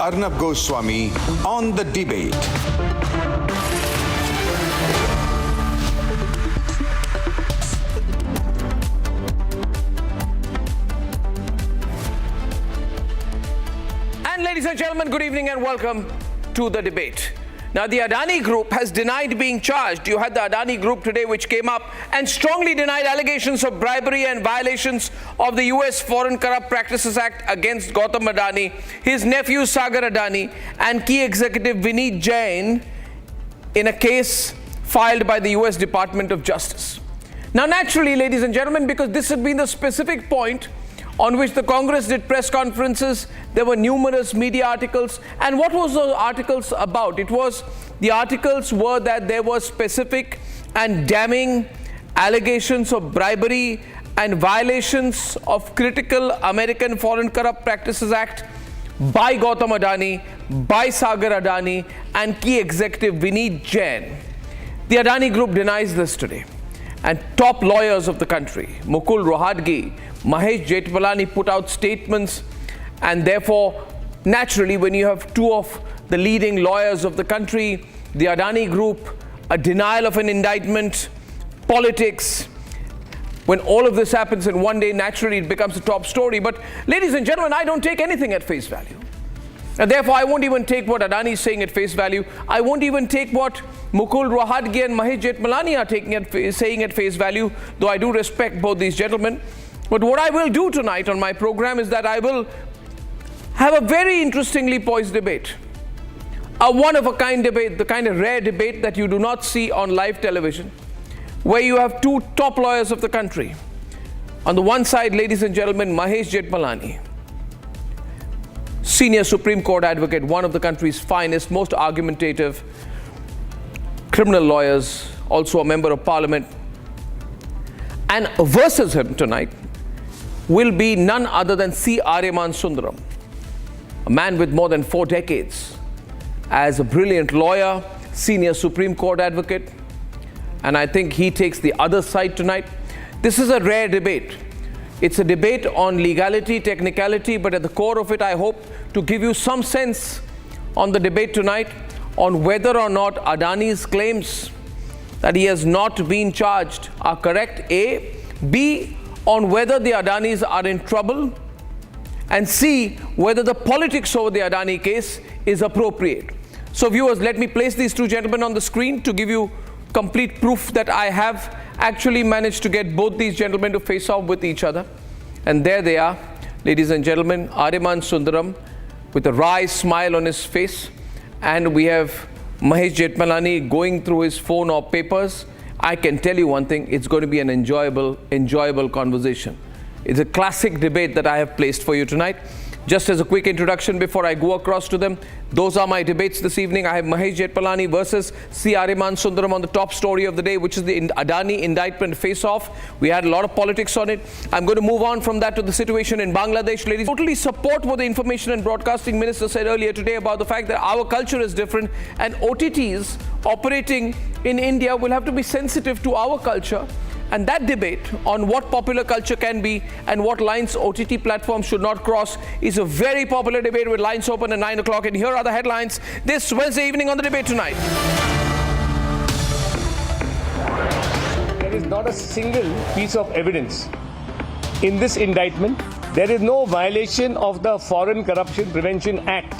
Arnab Goswami on the debate. And ladies and gentlemen, good evening and welcome to the debate. Now, the Adani Group has denied being charged. You had the Adani Group today, which came up and strongly denied allegations of bribery and violations of the US Foreign Corrupt Practices Act against Gautam Adani, his nephew Sagar Adani, and key executive Vineet Jain in a case filed by the US Department of Justice. Now, naturally, ladies and gentlemen, because this had been the specific point on which the Congress did press conferences, there were numerous media articles. And what was those articles about? The articles were that there were specific and damning allegations of bribery and violations of critical American Foreign Corrupt Practices Act by Gautam Adani, by Sagar Adani, and key executive Vineet Jain. The Adani Group denies this today. And top lawyers of the country, Mukul Rohatgi, Mahesh Jethmalani, put out statements, and therefore, naturally, when you have two of the leading lawyers of the country, the Adani Group, a denial of an indictment, politics, when all of this happens in one day, naturally it becomes a top story. But ladies and gentlemen, I don't take anything at face value. And therefore, I won't even take what Adani is saying at face value. I won't even take what Mukul Rohatgi and Mahesh Jethmalani are saying at face value, though I do respect both these gentlemen. But what I will do tonight on my program is that I will have a very interestingly poised debate. A one-of-a-kind debate, the kind of rare debate that you do not see on live television, where you have two top lawyers of the country. On the one side, ladies and gentlemen, Mahesh Jethmalani, senior Supreme Court advocate, one of the country's finest, most argumentative criminal lawyers, also a member of parliament. And versus him tonight will be none other than C. Aryaman Sundaram, a man with more than 4 decades as a brilliant lawyer, senior Supreme Court advocate. And I think he takes the other side tonight. This is a rare debate. It's a debate on legality, technicality, but at the core of it, I hope to give you some sense on the debate tonight on whether or not Adani's claims that he has not been charged are correct, A. B, on whether the Adanis are in trouble, and C, whether the politics over the Adani case is appropriate. So viewers, let me place these two gentlemen on the screen to give you complete proof that I have actually managed to get both these gentlemen to face off with each other. And there they are, ladies and gentlemen, Aryaman Sundaram with a wry smile on his face, and we have Mahesh Jethmalani going through his phone or papers. I can tell you one thing, it's going to be an enjoyable conversation. It's a classic debate that I have placed for you tonight. Just as a quick introduction before I go across to them, those are my debates this evening. I have Mahesh Jethmalani versus C. Aryaman Sundaram on the top story of the day, which is the Adani indictment face-off. We had a lot of politics on it. I'm going to move on from that to the situation in Bangladesh. Ladies, totally support what the Information and Broadcasting Minister said earlier today about the fact that our culture is different, and OTTs operating in India will have to be sensitive to our culture. And that debate on what popular culture can be and what lines OTT platforms should not cross is a very popular debate with lines open at 9 o'clock. And here are the headlines this Wednesday evening on the debate tonight. There is not a single piece of evidence in this indictment. There is no violation of the Foreign Corruption Prevention Act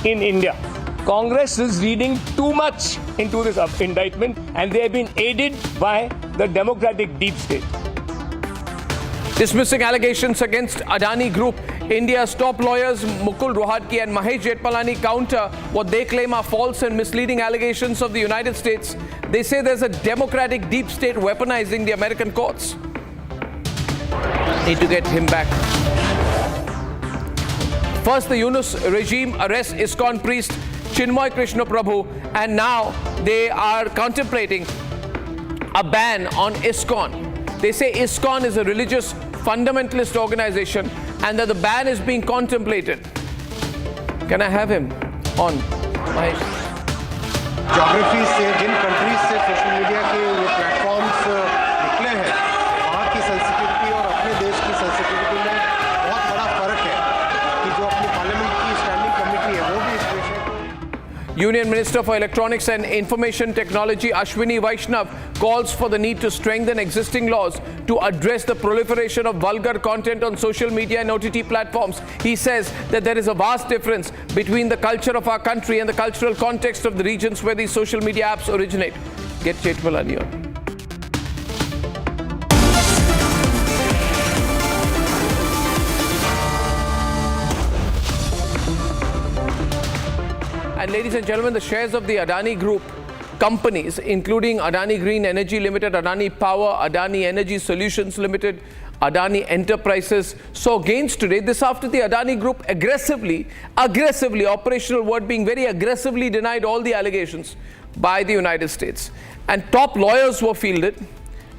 in India. Congress is reading too much into this indictment, and they have been aided by the democratic deep state. Dismissing allegations against Adani Group, India's top lawyers Mukul Rohatgi and Mahesh Jethmalani counter what they claim are false and misleading allegations of the United States. They say there's a democratic deep state weaponizing the American courts. Need to get him back. First, the Yunus regime arrests ISKCON priest Chinmoy Krishna Prabhu, and now they are contemplating a ban on ISKCON. They say ISKCON is a religious fundamentalist organization and that the ban is being contemplated. Can I have him on, Mahesh? Geography से जिन countries से social media के ये platforms निकले हैं वहाँ की sensitivity और अपने देश की सेंसिटिविटी में बहुत बड़ा फर्क है कि जो अपनी पार्लियामेंट की स्टैंडिंग कमेटी है वो भी इस विषय को Union Minister for Electronics and Information Technology Ashwini Vaishnav calls for the need to strengthen existing laws to address the proliferation of vulgar content on social media and OTT platforms. He says that there is a vast difference between the culture of our country and the cultural context of the regions where these social media apps originate. Get Jethmalani on. And ladies and gentlemen, the shares of the Adani Group companies, including Adani Green Energy Limited, Adani Power, Adani Energy Solutions Limited, Adani Enterprises, saw gains today. This after the Adani Group aggressively, operational word being very aggressively denied all the allegations by the United States. And top lawyers were fielded.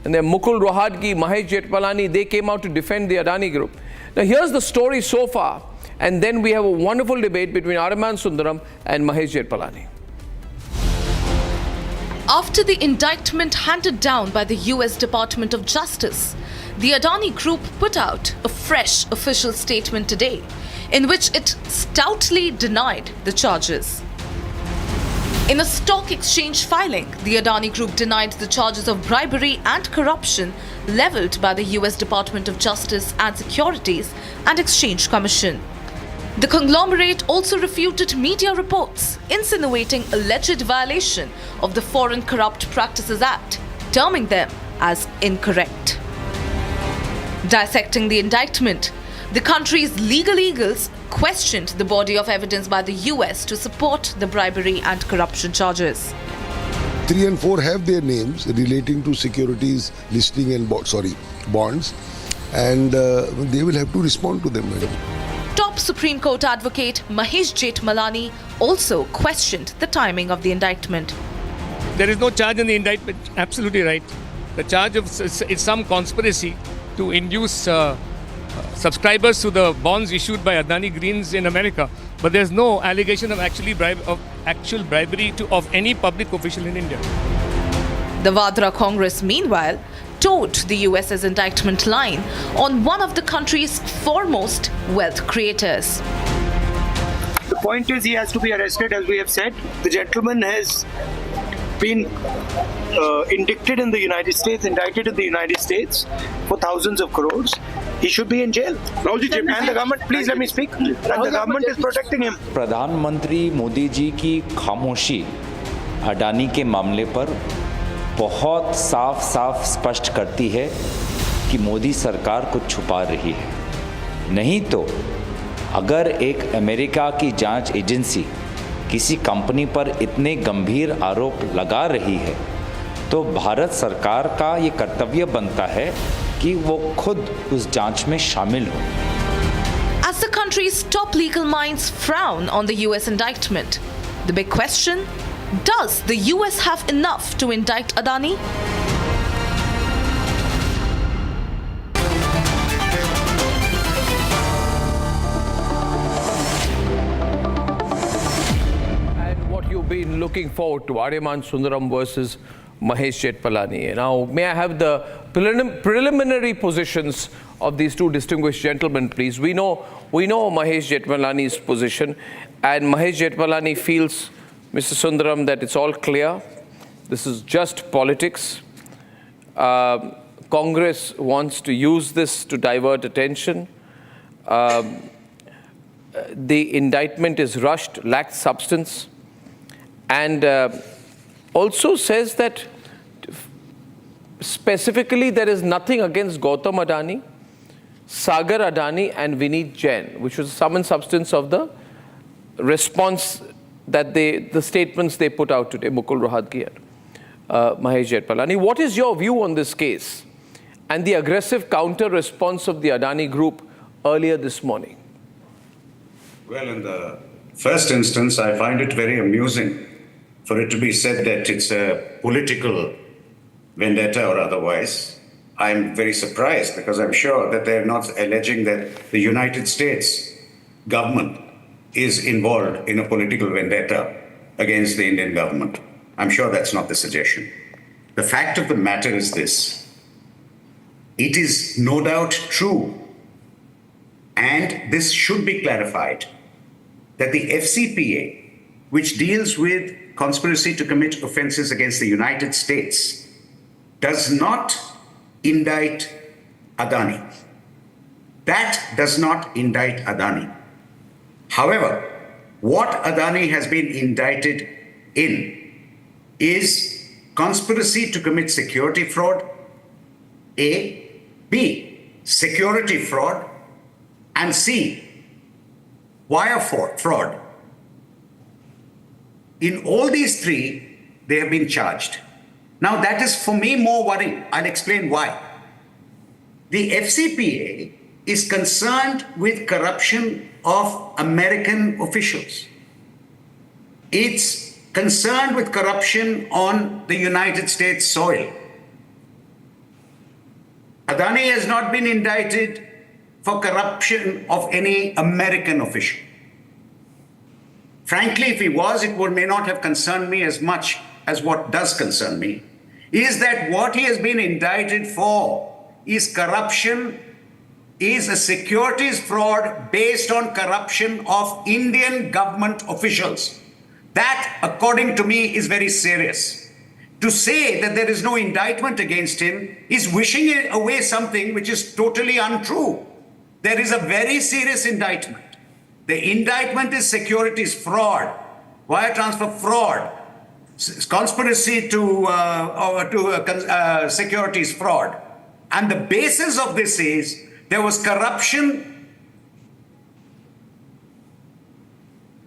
And then Mukul Rohatgi, Mahesh Jethmalani, they came out to defend the Adani Group. Now here's the story so far. And then we have a wonderful debate between Ariman Sundaram and Mahesh Jethmalani. After the indictment handed down by the US Department of Justice, the Adani Group put out a fresh official statement today in which it stoutly denied the charges. In a stock exchange filing, the Adani Group denied the charges of bribery and corruption leveled by the US Department of Justice and Securities and Exchange Commission. The conglomerate also refuted media reports insinuating alleged violation of the Foreign Corrupt Practices Act, terming them as incorrect. Dissecting the indictment, the country's legal eagles questioned the body of evidence by the US to support the bribery and corruption charges. 3 and 4 have their names relating to securities listing and bonds, and they will have to respond to them, madam. Top Supreme Court advocate Mahesh Jethmalani also questioned the timing of the indictment. There is no charge in the indictment. Absolutely right. The charge of it's some conspiracy to induce subscribers to the bonds issued by Adani Greens in America. But there's no allegation of actual bribery of any public official in India. The Vadra Congress, meanwhile, towed the US's indictment line on one of the country's foremost wealth creators. The point is, he has to be arrested, as we have said. The gentleman has been indicted in the United States for thousands of crores. He should be in jail. And the government, please let me speak. And the government is protecting him. प्रधानमंत्री मोदी जी की खामोशी अडानी के मामले पर बहुत साफ स्पष्ट करती है कि मोदी सरकार कुछ छुपा रही है। नहीं तो अगर एक अमेरिका की जांच एजेंसी किसी कंपनी पर इतने गंभीर आरोप लगा रही है तो भारत सरकार का ये कर्तव्य बनता है कि वो खुद उस जांच में शामिल हो। As the country's top legal minds frown on the US indictment, the big question: does the US have enough to indict Adani? And what you've been looking forward to, Ariman Sundaram versus Mahesh Jethmalani. Now, may I have the preliminary positions of these two distinguished gentlemen, please? We know Mahesh Jethmalani's position, and Mahesh Jethmalani feels, Mr. Sundaram, that it's all clear. This is just politics. Congress wants to use this to divert attention. The indictment is rushed, lacks substance, and also says that specifically there is nothing against Gautam Adani, Sagar Adani and Vineet Jain, which was the sum and substance of the response that the statements they put out today, Mukul Rohatgi and Mahesh Jethmalani. What is your view on this case and the aggressive counter response of the Adani Group earlier this morning? Well, in the first instance, I find it very amusing for it to be said that it's a political vendetta or otherwise. I'm very surprised because I'm sure that they're not alleging that the United States government is involved in a political vendetta against the Indian government. I'm sure that's not the suggestion. The fact of the matter is this. It is no doubt true, and this should be clarified, that the FCPA, which deals with conspiracy to commit offenses against the United States, does not indict Adani. That does not indict Adani. However, what Adani has been indicted in is conspiracy to commit security fraud, A, B, security fraud, and C, wire fraud. In all these three, they have been charged. Now, that is for me more worrying. I'll explain why. The FCPA is concerned with corruption of American officials. It's concerned with corruption on the United States soil. Adani has not been indicted for corruption of any American official. Frankly, if he was, it may not have concerned me as much as what does concern me, is that what he has been indicted for is corruption, is a securities fraud based on corruption of Indian government officials. That, according to me, is very serious. To say that there is no indictment against him is wishing away something which is totally untrue. There is a very serious indictment. The indictment is securities fraud, wire transfer fraud, conspiracy to securities fraud. And the basis of this is there was corruption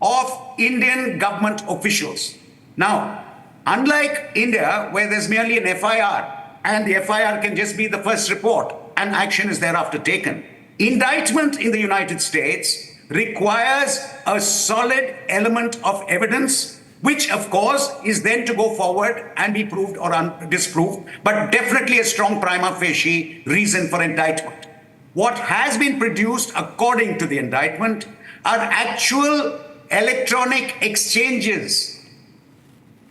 of Indian government officials. Now, unlike India, where there's merely an FIR, and the FIR can just be the first report and action is thereafter taken, indictment in the United States requires a solid element of evidence, which of course is then to go forward and be proved or disproved, but definitely a strong prima facie reason for indictment. What has been produced according to the indictment are actual electronic exchanges,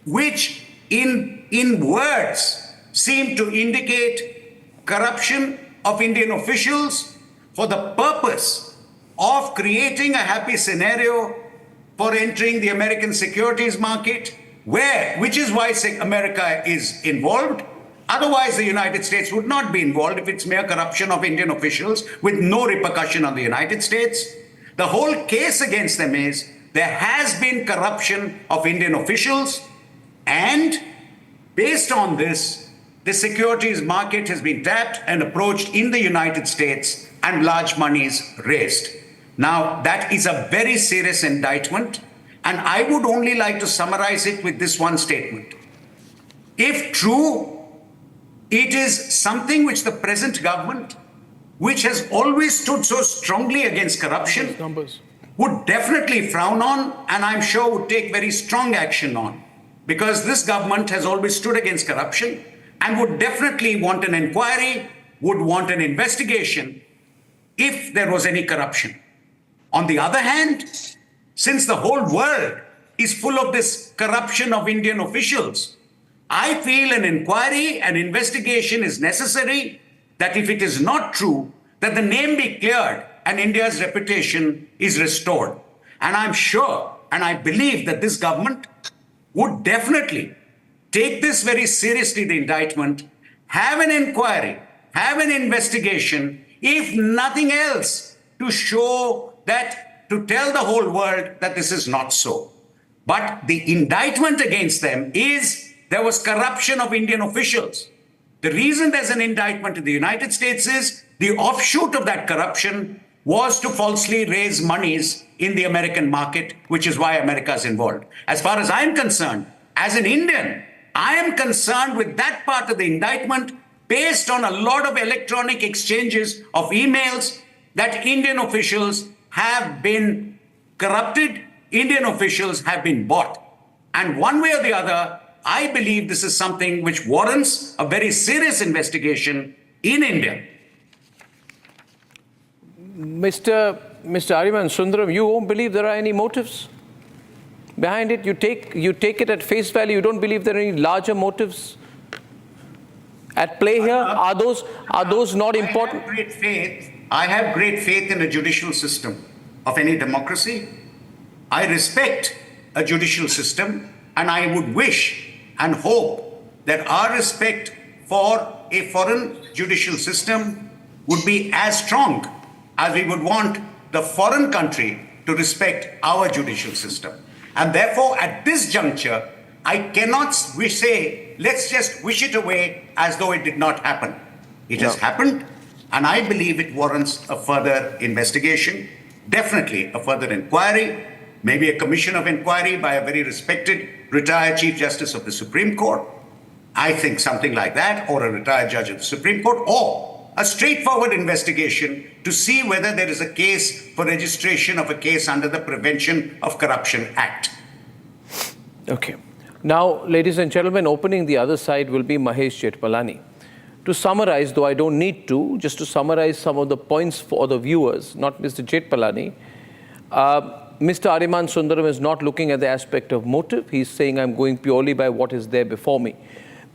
which in words seem to indicate corruption of Indian officials for the purpose of creating a happy scenario for entering the American securities market, which is why America is involved. Otherwise, the United States would not be involved if it's mere corruption of Indian officials with no repercussion on the United States. The whole case against them is there has been corruption of Indian officials, and based on this, the securities market has been tapped and approached in the United States and large monies raised. Now, that is a very serious indictment, and I would only like to summarize it with this one statement. If true, it is something which the present government, which has always stood so strongly against corruption, would definitely frown on, and I'm sure would take very strong action on, because this government has always stood against corruption and would definitely want an inquiry, would want an investigation if there was any corruption. On the other hand, since the whole world is full of this corruption of Indian officials, I feel an inquiry, an investigation is necessary, that if it is not true, that the name be cleared and India's reputation is restored. And I'm sure, and I believe that this government would definitely take this very seriously, the indictment, have an inquiry, have an investigation, if nothing else, to show that, to tell the whole world that this is not so. But the indictment against them is there was corruption of Indian officials. The reason there's an indictment in the United States is the offshoot of that corruption was to falsely raise monies in the American market, which is why America is involved. As far as I'm concerned, as an Indian, I am concerned with that part of the indictment based on a lot of electronic exchanges of emails that Indian officials have been corrupted, Indian officials have been bought. And one way or the other, I believe this is something which warrants a very serious investigation in India. Mr. Ariman Sundaram, you won't believe there are any motives behind it. You take it at face value. You don't believe there are any larger motives at play here. Are those not important? I have great faith in a judicial system of any democracy. I respect a judicial system, and I would wish and hope that our respect for a foreign judicial system would be as strong as we would want the foreign country to respect our judicial system. And therefore, at this juncture, I cannot say, let's just wish it away as though it did not happen. It has happened, and I believe it warrants a further investigation, definitely a further inquiry, maybe a commission of inquiry by a very respected retired Chief Justice of the Supreme Court. I think something like that, or a retired judge of the Supreme Court, or a straightforward investigation to see whether there is a case for registration of a case under the Prevention of Corruption Act. Okay. Now, ladies and gentlemen, opening the other side will be Mahesh Jethmalani. To summarize, though I don't need to, just to summarize some of the points for the viewers, not Mr. Jethmalani, Mr. Ariman Sundaram is not looking at the aspect of motive. He's saying, I'm going purely by what is there before me.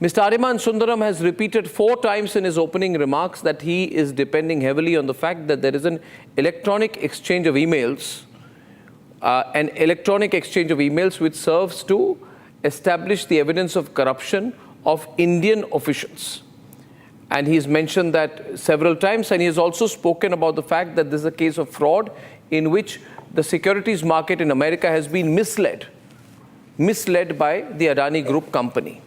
Mr. Ariman Sundaram has repeated 4 times in his opening remarks that he is depending heavily on the fact that there is an electronic exchange of emails, which serves to establish the evidence of corruption of Indian officials. And he's mentioned that several times, and he has also spoken about the fact that this is a case of fraud in which the securities market in America has been misled by the Adani Group company.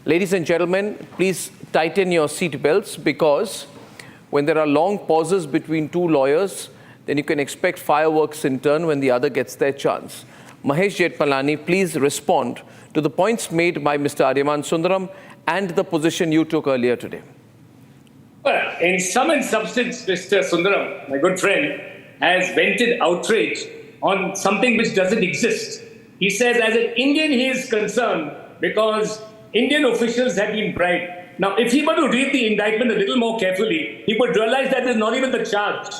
Ladies and gentlemen, please tighten your seat belts, because when there are long pauses between 2 lawyers, then you can expect fireworks in turn when the other gets their chance. Mahesh Jethmalani, please respond to the points made by Mr. Ariman Sundaram and the position you took earlier today. Well, in sum and substance, Mr. Sundaram, my good friend, has vented outrage on something which doesn't exist. He says, as an Indian, he is concerned because Indian officials have been bribed. Now, if he were to read the indictment a little more carefully, he would realize that is not even the charge.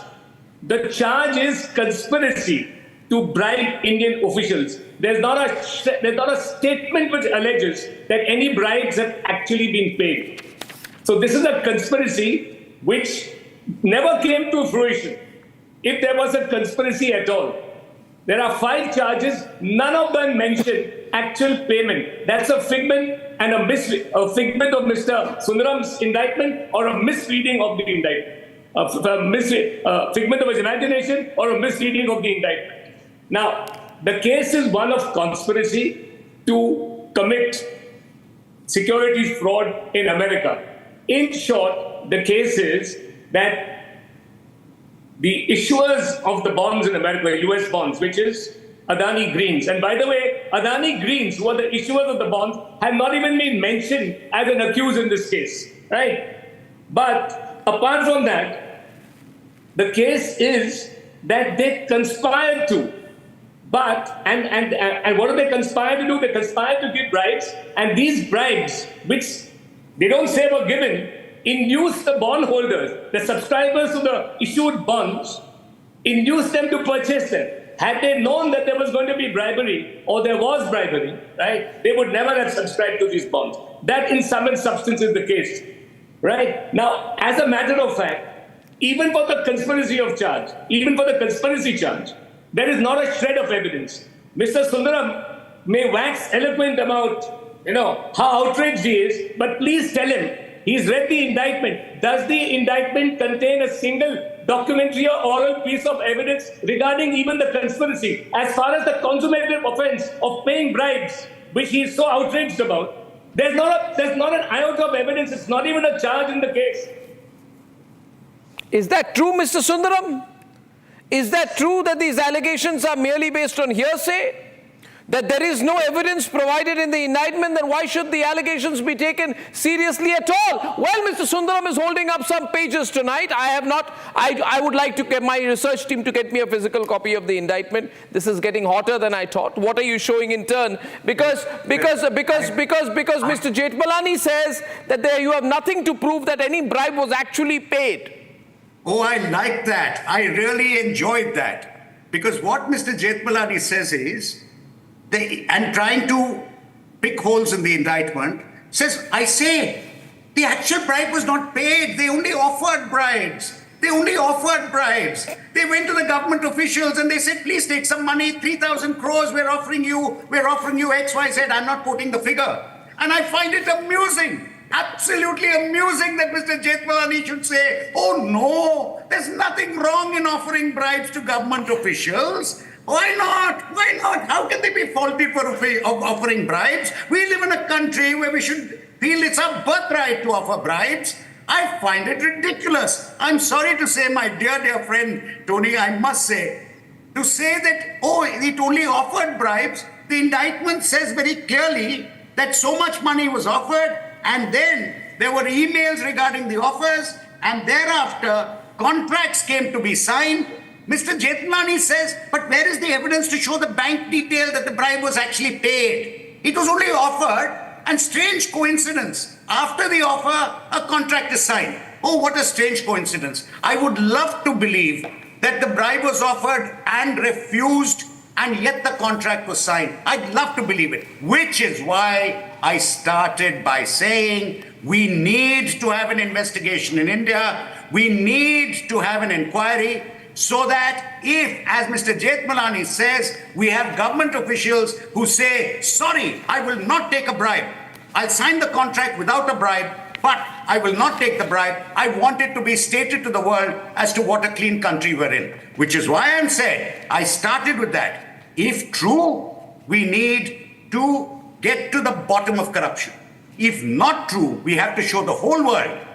The charge is conspiracy to bribe Indian officials. There's not a statement which alleges that any bribes have actually been paid. So this is a conspiracy which never came to fruition, if there was a conspiracy at all. There are 5 charges, none of them mention actual payment. That's a figment and a figment of Mr. Sundaram's indictment, or a misreading of the indictment. Figment of his imagination, or a misreading of the indictment. Now, the case is one of conspiracy to commit securities fraud in America. In short, the case is that the issuers of the bonds in America, US bonds, which is Adani Greens. And by the way, Adani Greens, who are the issuers of the bonds, have not even been mentioned as an accused in this case, right? But apart from that, the case is that they conspired to. And what do they conspire to do? They conspire to give bribes, and these bribes, which they don't say were given, induce the bondholders, the subscribers to the issued bonds, induce them to purchase them. Had they known that there was going to be bribery, or there was bribery, right, they would never have subscribed to these bonds. That in sum and substance is the case, right? Now, as a matter of fact, even for the conspiracy charge, there is not a shred of evidence. Mr. Sundaram may wax eloquent about, how outraged he is, but please tell him, he's read the indictment. Does the indictment contain a single documentary or oral piece of evidence regarding even the conspiracy? As far as the consummated offense of paying bribes, which he is so outraged about, there's not an iota of evidence. It's not even a charge in the case. Is that true, Mr. Sundaram? Is that true that these allegations are merely based on hearsay? that there is no evidence provided in the indictment, then why should the allegations be taken seriously at all? Well, Mr. Sundaram is holding up some pages tonight. I have not. I would like to get my research team to get me a physical copy of the indictment. This is getting hotter than I thought. What are you showing in turn? Because Mr. Jethmalani says that you have nothing to prove that any bribe was actually paid. Oh, I like that. I really enjoyed that. Because what Mr. Jethmalani says is, and trying to pick holes in the indictment, says, I say, the actual bribe was not paid. They only offered bribes. They only offered bribes. They went to the government officials and they said, please take some money, 3,000 crores, we're offering you X, Y, Z. I'm not quoting the figure. And I find it amusing, absolutely amusing that Mr. Jethmalani should say, oh no, there's nothing wrong in offering bribes to government officials. Why not? Why not? How can they be faulty for offering bribes? We live in a country where we should feel it's our birthright to offer bribes. I find it ridiculous. I'm sorry to say, my dear friend Tony, I must say, to say that, oh, it only offered bribes, the indictment says very clearly that so much money was offered, and then there were emails regarding the offers, and thereafter contracts came to be signed. Mr. Jethmalani says, but where is the evidence to show the bank detail that the bribe was actually paid? It was only offered, and strange coincidence, after the offer, a contract is signed. Oh, what a strange coincidence. I would love to believe that the bribe was offered and refused, and yet the contract was signed. I'd love to believe it, which is why I started by saying we need to have an investigation in India. We need to have an inquiry, so that if, as Mr. Jethmalani says, we have government officials who say, sorry, I will not take a bribe. I'll sign the contract without a bribe, but I will not take the bribe. I want it to be stated to the world as to what a clean country we're in, which is why I'm saying I started with that. If true, we need to get to the bottom of corruption. If not true, we have to show the whole world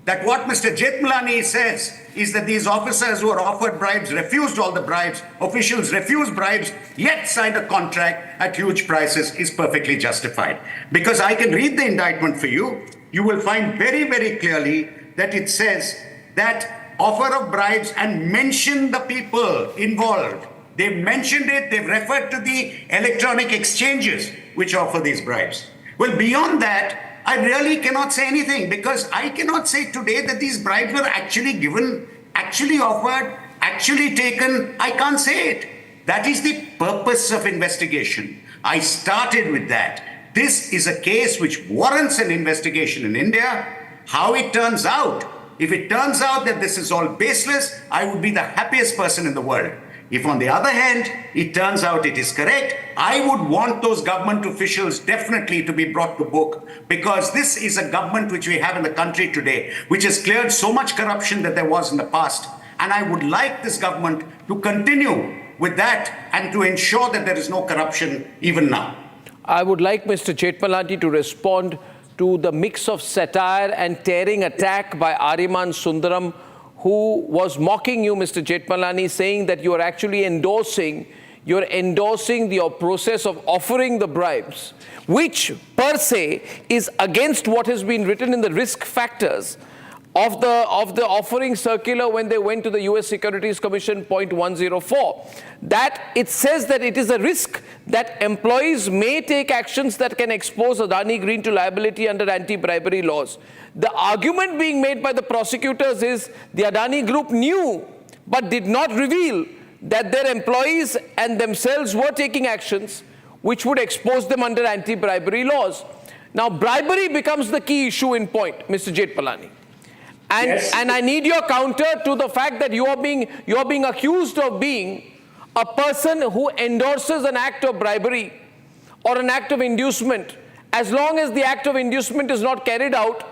that what Mr. Jethmalani says is that these officers who are offered bribes refused all the bribes, officials refused bribes, yet signed a contract at huge prices is perfectly justified. Because I can read the indictment for you, you will find very, very clearly that it says that offer of bribes and mention the people involved. They've mentioned it, they've referred to the electronic exchanges which offer these bribes. Well, beyond that, I really cannot say anything, because I cannot say today that these bribes were actually given, actually offered, actually taken. I can't say it. That is the purpose of investigation. I started with that. This is a case which warrants an investigation in India. How it turns out, if it turns out that this is all baseless, I would be the happiest person in the world. If, on the other hand, it turns out it is correct, I would want those government officials definitely to be brought to book, because this is a government which we have in the country today, which has cleared so much corruption that there was in the past. And I would like this government to continue with that and to ensure that there is no corruption even now. I would like Mr. Jethmalani to respond to the mix of satire and tearing attack by Aryaman Sundaram, who was mocking you, Mr. Jethmalani, saying that you are actually endorsing the process of offering the bribes, which per se is against what has been written in the risk factors of the offering circular when they went to the US Securities Commission, point 104. That it says that it is a risk that employees may take actions that can expose Adani Green to liability under anti-bribery laws. The argument being made by the prosecutors is the Adani Group knew but did not reveal that their employees and themselves were taking actions which would expose them under anti-bribery laws. Now, bribery becomes the key issue in point, Mr. Jethmalani. And, yes. and I need your counter to the fact that you are being accused of being a person who endorses an act of bribery or an act of inducement. As long as the act of inducement is not carried out,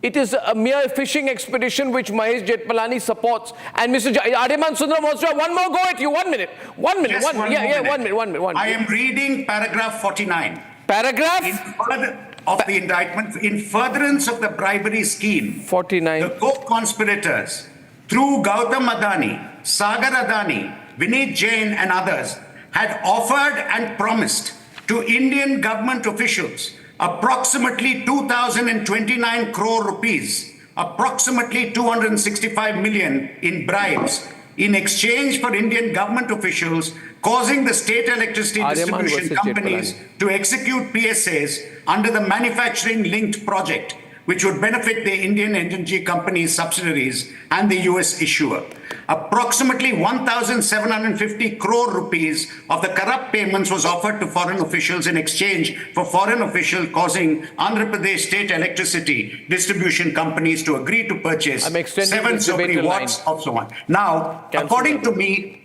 it is a mere fishing expedition which Mahesh Jethmalani supports. And Mr. Aryaman Sundaram wants to have one more go at you. 1 minute. 1 minute. Just one minute. I am reading paragraph 49. Paragraph? Of the indictment, in furtherance of the bribery scheme, 49. The co-conspirators, through Gautam Adani, Sagar Adani, Vineet Jain and others, had offered and promised to Indian government officials approximately 2,029 crore rupees, approximately 265 million in bribes in exchange for Indian government officials causing the state electricity Aryaman distribution versus companies to execute PSAs under the manufacturing linked project, which would benefit the Indian energy companies' subsidiaries and the US issuer. Approximately 1,750 crore rupees of the corrupt payments was offered to foreign officials in exchange for foreign officials causing Andhra Pradesh state electricity distribution companies to agree to purchase I'm extending 7 this so debate many to watts line. of so on. Now, Cancel according that. to me,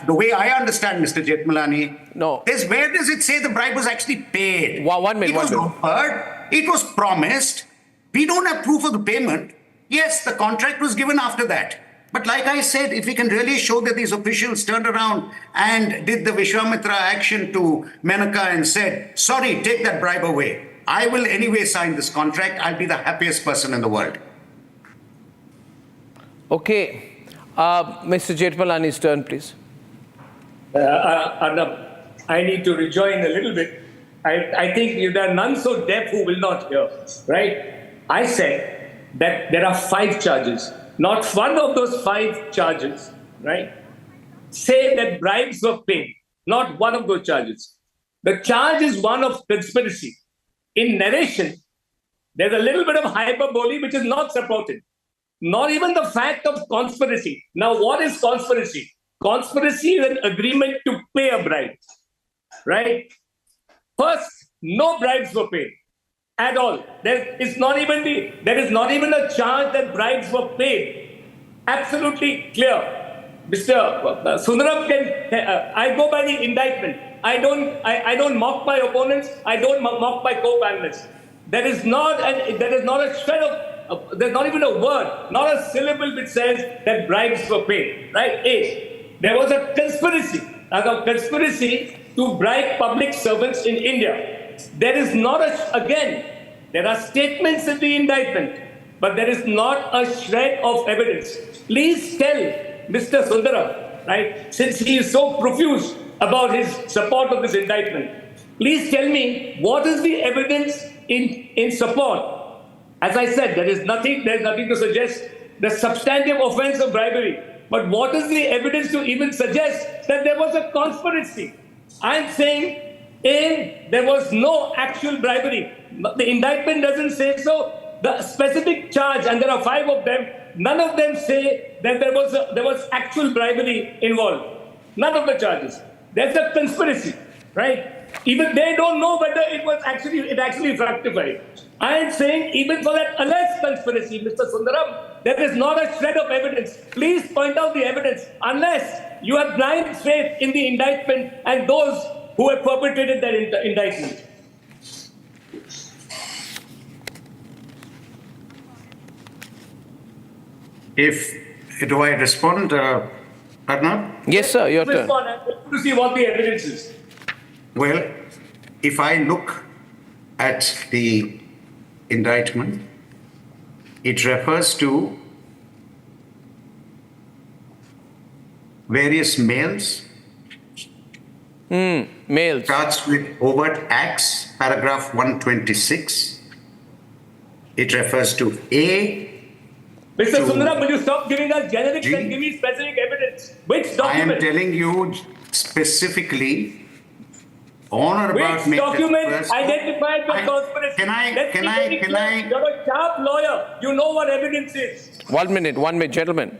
the way I understand Mr. Jethmalani, No. is where does it say the bribe was actually paid? One minute, It was one minute. offered, it was promised. We don't have proof of the payment. Yes, the contract was given after that. But like I said, if we can really show that these officials turned around and did the Vishwamitra action to Menaka and said, sorry, take that bribe away. I will anyway sign this contract. I'll be the happiest person in the world. Okay. Mr. Jethmalani's turn, please. Arnab, I need to rejoin a little bit. I think there are none so deaf who will not hear, right? I said that there are 5 charges. Not one of those 5 charges, right, say that bribes were paid. Not one of those charges. The charge is one of conspiracy. In narration, there's a little bit of hyperbole which is not supported. Not even the fact of conspiracy. Now, what is conspiracy? Conspiracy is an agreement to pay a bribe, right? First, no bribes were paid at all. There is not even a charge that bribes were paid. Absolutely clear. Mr. Sundaram I go by the indictment. I don't mock my opponents. I don't mock my co-panelists. There is not a shred of, there's not even a word, not a syllable which says that bribes were paid, right? There was a conspiracy to bribe public servants in India. There is not there are statements in the indictment, but there is not a shred of evidence. Please tell Mr. Sundaram, right, since he is so profuse about his support of this indictment, please tell me what is the evidence in support. As I said, there's nothing to suggest the substantive offense of bribery. But what is the evidence to even suggest that there was a conspiracy? I'm saying, there was no actual bribery. The indictment doesn't say so. The specific charge, and there are 5 of them, none of them say that there was actual bribery involved. None of the charges. There's a conspiracy, right? Even they don't know whether it actually fructified. I am saying even for that alleged conspiracy, Mr. Sundaram, there is not a shred of evidence. Please point out the evidence, unless you have blind faith in the indictment and those who have perpetrated that indictment. Do I respond, Arnab? Yes, sir, your turn. Respond and to see what the evidence is. Well, if I look at the indictment, it refers to various mails. Mails. Starts with overt acts, paragraph 126. It refers to A. Mr. to Sundaram, will you stop giving us generics G. and give me specific evidence? Which I am document? telling you specifically on or about Which May document 31st. identified the conspiracy? Can I? You're a sharp lawyer. You know what evidence is. 1 minute, gentlemen.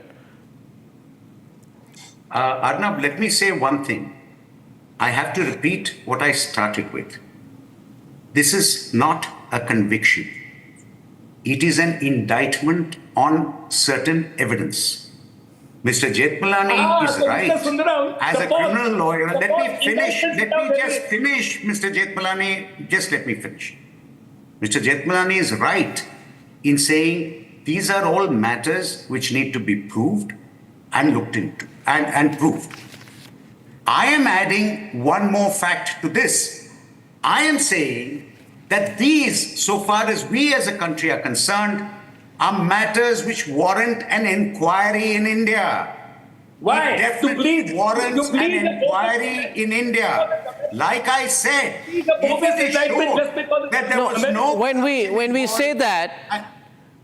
Arnab, let me say one thing. I have to repeat what I started with. This is not a conviction. It is an indictment on certain evidence. Mr. Jethmalani is so right. Mr. Sundaram, As a suppose- criminal lawyer, let me suppose finish. indictments Let me without just evidence. finish, Mr. Jethmalani. Just let me finish. Mr. Jethmalani is right in saying these are all matters which need to be proved and looked into and proved. I am adding one more fact to this. I am saying that these, so far as we as a country are concerned, are matters which warrant an inquiry in India. Why? It definitely warrants to please an inquiry in India. Like I said, if it is shown that there was no when we say that,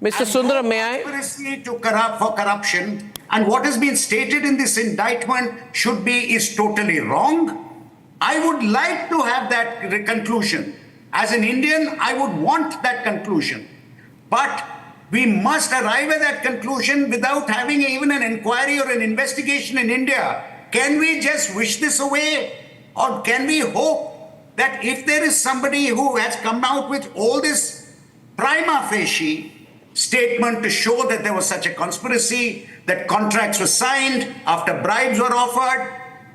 Mr. Sundaram, may I? Conspiracy to corruption, and what has been stated in this indictment is totally wrong. I would like to have that conclusion. As an Indian, I would want that conclusion. But we must arrive at that conclusion without having even an inquiry or an investigation in India. Can we just wish this away? Or can we hope that if there is somebody who has come out with all this prima facie statement to show that there was such a conspiracy, that contracts were signed after bribes were offered,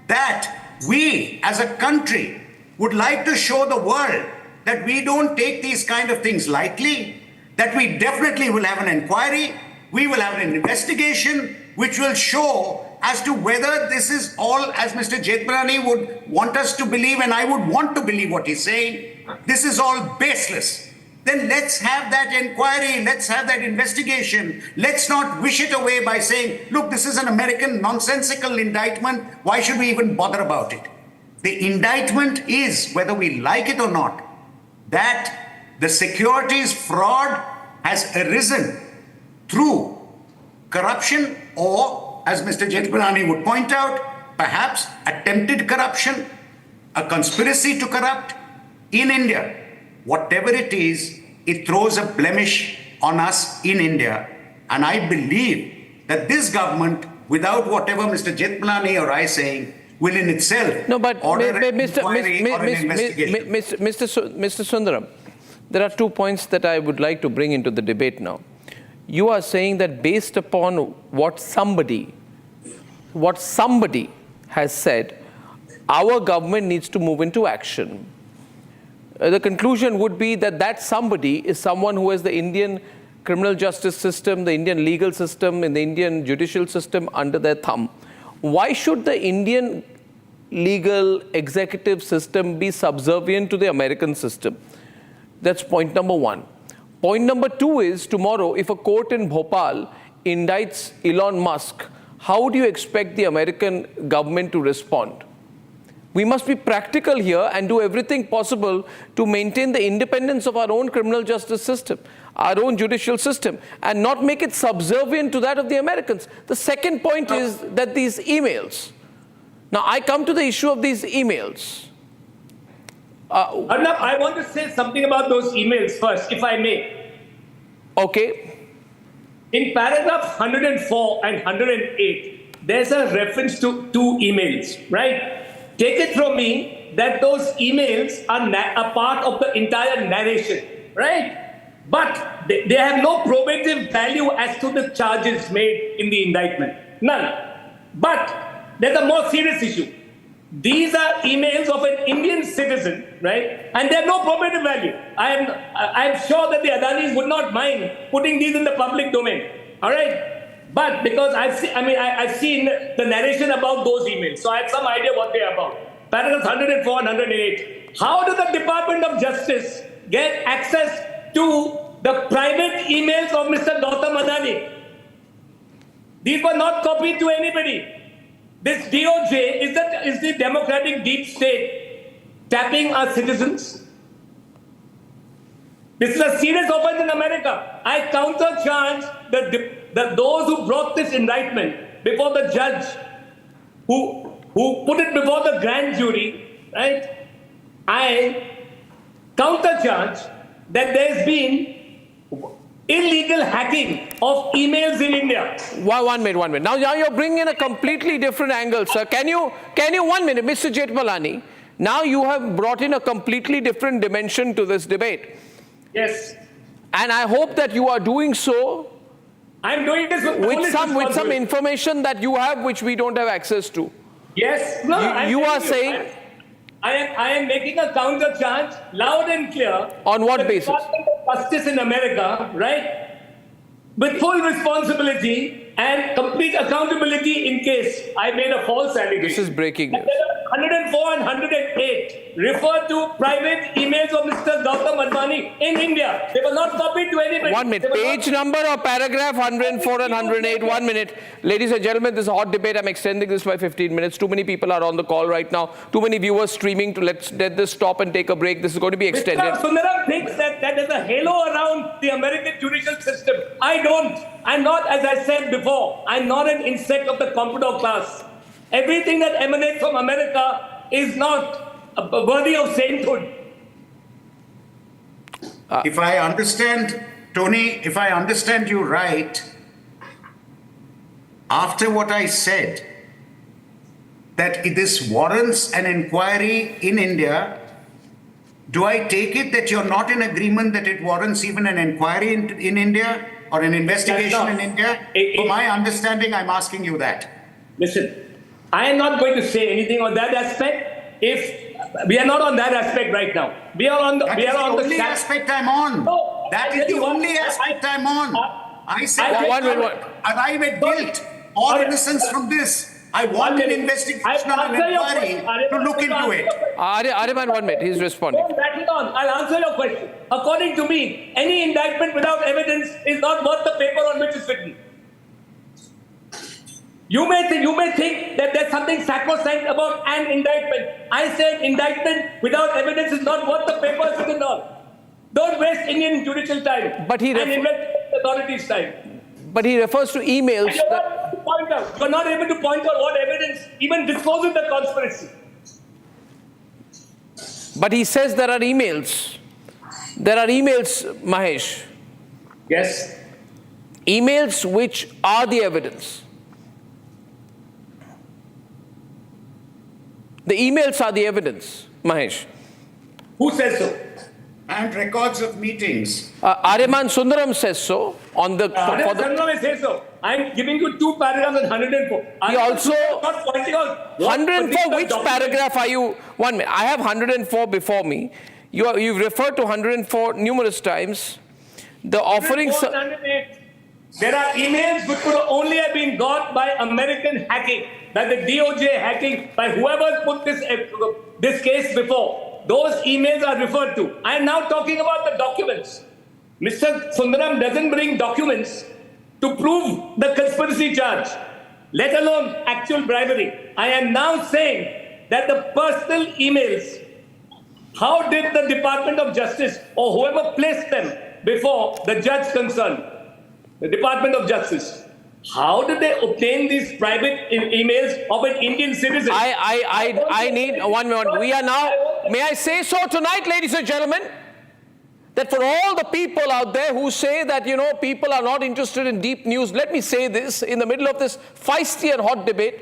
that we as a country would like to show the world that we don't take these kind of things lightly, that we definitely will have an inquiry, we will have an investigation which will show as to whether this is all, as Mr. Jethmalani would want us to believe, and I would want to believe what he's saying, this is all baseless. Then let's have that inquiry, let's have that investigation. Let's not wish it away by saying, look, this is an American nonsensical indictment. Why should we even bother about it? The indictment is, whether we like it or not, that the securities fraud has arisen through corruption or, as Mr. Jethmalani would point out, perhaps attempted corruption, a conspiracy to corrupt in India. Whatever it is, it throws a blemish on us in India. And I believe that this government, without whatever Mr. Jethmalani or I saying, will in itself order an inquiry or an investigation. Mr. Sundaram, there are 2 points that I would like to bring into the debate now. You are saying that based upon what somebody has said, our government needs to move into action. The conclusion would be that that somebody is someone who has the Indian criminal justice system, the Indian legal system, and the Indian judicial system under their thumb. Why should the Indian legal executive system be subservient to the American system? That's point number one. Point number two is, tomorrow, if a court in Bhopal indicts Elon Musk, how do you expect the American government to respond? We must be practical here and do everything possible to maintain the independence of our own criminal justice system, our own judicial system, and not make it subservient to that of the Americans. The second point is that these emails. Now, I come to the issue of these emails. Arnab, I want to say something about those emails first, if I may. Okay. In paragraph 104 and 108, there's a reference to two emails, right? Take it from me that those emails are a part of the entire narration, right? But they have no probative value as to the charges made in the indictment. None. But there's a more serious issue. These are emails of an Indian citizen, right? And they have no probative value. I am sure that the Adanis would not mind putting these in the public domain, all right? But because I've seen the narration about those emails, so I have some idea what they are about. Paragraphs 104 and 108. How does the Department of Justice get access to the private emails of Mr. Gautam Adani? These were not copied to anybody. This DOJ is the democratic deep state tapping our citizens. This is a serious offense in America. I countercharge those who brought this indictment before the judge, who put it before the grand jury, right? I countercharge that there's been illegal hacking of emails in India. One minute. Now you're bringing in a completely different angle, sir. Can you 1 minute, Mr. Jethmalani? Now you have brought in a completely different dimension to this debate. Yes. And I hope that you are doing so I'm doing this with some information that you have which we don't have access to. Yes. No, you are saying... I am making a counter charge loud and clear. On what basis? Department of Justice in America, right? With full responsibility and complete accountability in case I made a false allegation. This is breaking news. There are 104 and 108 refer to private emails of Mr. Gautam Advani in India. They were not copied to anybody. 1 minute. They were Page number or paragraph 104 and 108. 1 minute. Ladies and gentlemen, this is a hot debate. I'm extending this by 15 minutes. Too many people are on the call right now. Too many viewers streaming. Let this stop and take a break. This is going to be extended. Mr. Sundaram thinks that there's a halo around the American judicial system. I don't. I'm not, as I said before, I'm not an insect of the Pompidou class. Everything that emanates from America is not worthy of sainthood. If I understand, Tony, if I understand you right, after what I said, that this warrants an inquiry in India, do I take it that you're not in agreement that it warrants even an inquiry in India or an investigation in India? For my understanding, I'm asking you that. Listen, I am not going to say anything on that aspect. If we are not on that aspect right now, we are on the. That we is are the on only the aspect I'm on. No, That is the only aspect I'm on. I said I arrive at guilt or innocence from this. I want an investigation or an inquiry to look into it. Aryaman, 1 minute. He's responding. Don't rattle on. I'll answer your question. According to me, any indictment without evidence is not worth the paper on which it's written. You may think that there's something sacrosanct about an indictment. I said indictment without evidence is not worth the paper it's written on. Don't waste Indian judicial time But and investigation authorities' time. But he refers to emails. And you're not able to point out what evidence even discloses the conspiracy. But he says there are emails. There are emails, Mahesh. Yes. Emails which are the evidence. The emails are the evidence, Mahesh. Who says so? And records of meetings. Aryaman Sundaram says so on the. Sundaram says so. I'm giving you 2 paragraphs on 104. He also. Not pointing out 104, which paragraph are you? 1 minute. I have 104 before me. You've referred to 104 numerous times. The offerings. There are emails which could only have been got by American hacking, by the DOJ hacking, by whoever put this case before. Those emails are referred to. I am now talking about the documents. Mr. Sundaram doesn't bring documents to prove the conspiracy charge, let alone actual bribery. I am now saying that the personal emails, how did the Department of Justice or whoever placed them before the judge concerned, the Department of Justice, how did they obtain these private emails of an Indian citizen? I need 1 minute. We are now, may I say so tonight, ladies and gentlemen, that for all the people out there who say that, people are not interested in deep news, let me say this in the middle of this feisty and hot debate,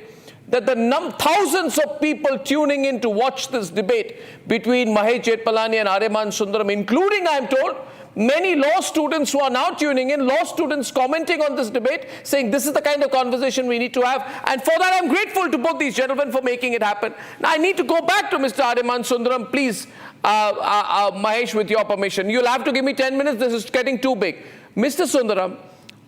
that the thousands of people tuning in to watch this debate between Mahesh Jethmalani and Aryaman Sundaram, including, I am told, many law students who are now tuning in, law students commenting on this debate, saying this is the kind of conversation we need to have. And for that, I'm grateful to both these gentlemen for making it happen. Now, I need to go back to Mr. Aryaman Sundaram. Please, Mahesh, with your permission. You'll have to give me 10 minutes. This is getting too big. Mr. Sundaram,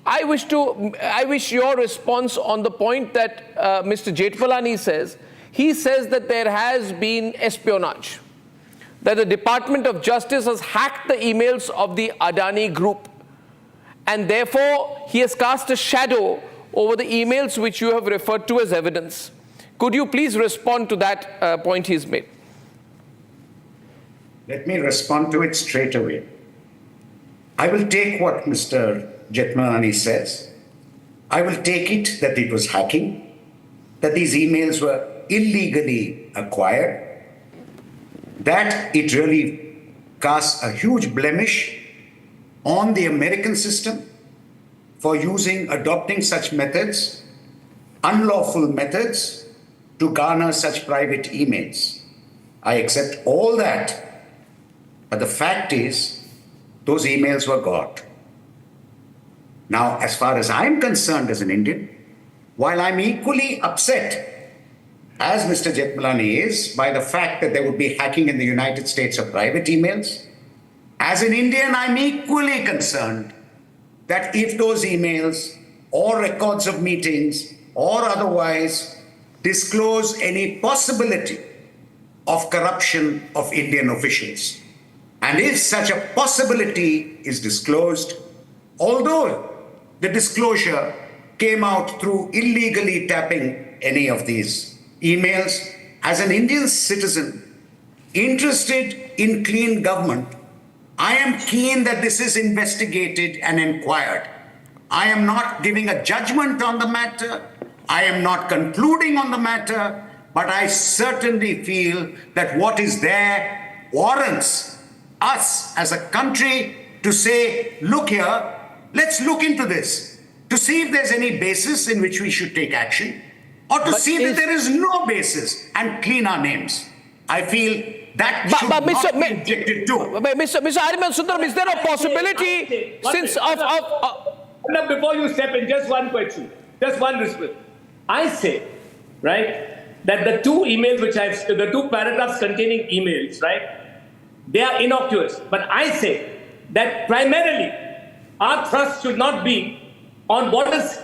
I wish your response on the point that Mr. Jethmalani says. He says that there has been espionage, that the Department of Justice has hacked the emails of the Adani group, and therefore he has cast a shadow over the emails which you have referred to as evidence. Could you please respond to that point he's made? Let me respond to it straight away. I will take what Mr. Jethmalani says. I will take it that it was hacking, that these emails were illegally acquired, that it really casts a huge blemish on the American system for adopting such methods, unlawful methods, to garner such private emails. I accept all that, but the fact is, those emails were got. Now, as far as I'm concerned as an Indian, while I'm equally upset as Mr. Jethmalani is, by the fact that there would be hacking in the United States of private emails, as an Indian, I'm equally concerned that if those emails or records of meetings or otherwise disclose any possibility of corruption of Indian officials. And if such a possibility is disclosed, although the disclosure came out through illegally tapping any of these emails, as an Indian citizen interested in clean government, I am keen that this is investigated and inquired. I am not giving a judgment on the matter. I am not concluding on the matter, but I certainly feel that what is there warrants us as a country to say, look here, let's look into this, to see if there's any basis in which we should take action, or to see that there is no basis and clean our names. I feel that should not be objected to. Mr. Ariman Sundaram, is there a possibility since Now, before you step in, just one question, just one response. I say, right, that the two emails the two paragraphs containing emails, right, they are innocuous. But I say that primarily our thrust should not be on what is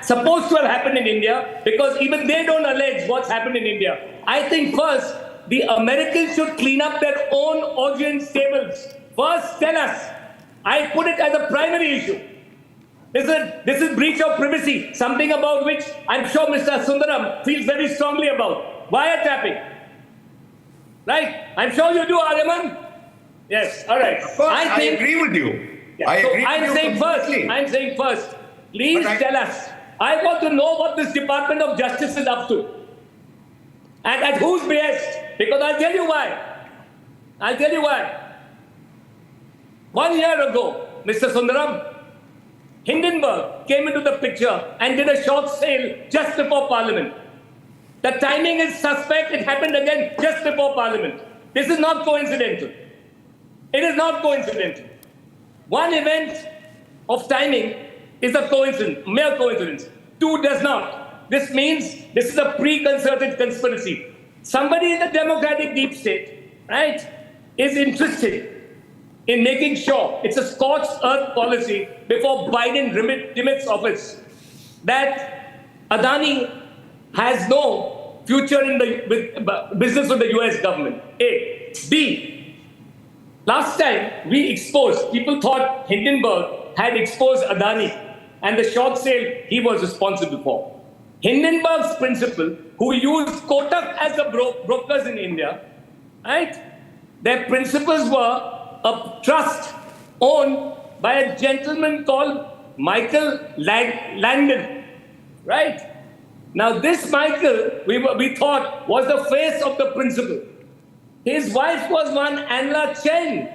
supposed to have happened in India, because even they don't allege what's happened in India. I think first, the Americans should clean up their own audience tables. First, tell us. I put it as a primary issue. This is breach of privacy, something about which I'm sure Mr. Sundaram feels very strongly about. Wiretapping. Right? I'm sure you do, Ariman. Yes, all right. I agree with you. Yeah. I'm saying first, please tell us. I want to know what this Department of Justice is up to. And at whose behest? Because I'll tell you why. 1 year ago, Mr. Sundaram, Hindenburg came into the picture and did a short sale just before Parliament. The timing is suspect. It happened again just before Parliament. This is not coincidental. It is not coincidental. One event of timing is a coincidence, mere coincidence. Two does not. This means this is a pre-concerted conspiracy. Somebody in the democratic deep state, right, is interested in making sure it's a scorched earth policy before Biden demits office, that Adani has no future in the business with the US government. A. B. Last time we exposed, people thought Hindenburg had exposed Adani and the short sale he was responsible for. Hindenburg's principal, who used Kotak as the brokers in India, right? Their principals were a trust owned by a gentleman called Michael Langdon, right? Now this Michael, we thought, was the face of the principal. His wife was one Anla Chen,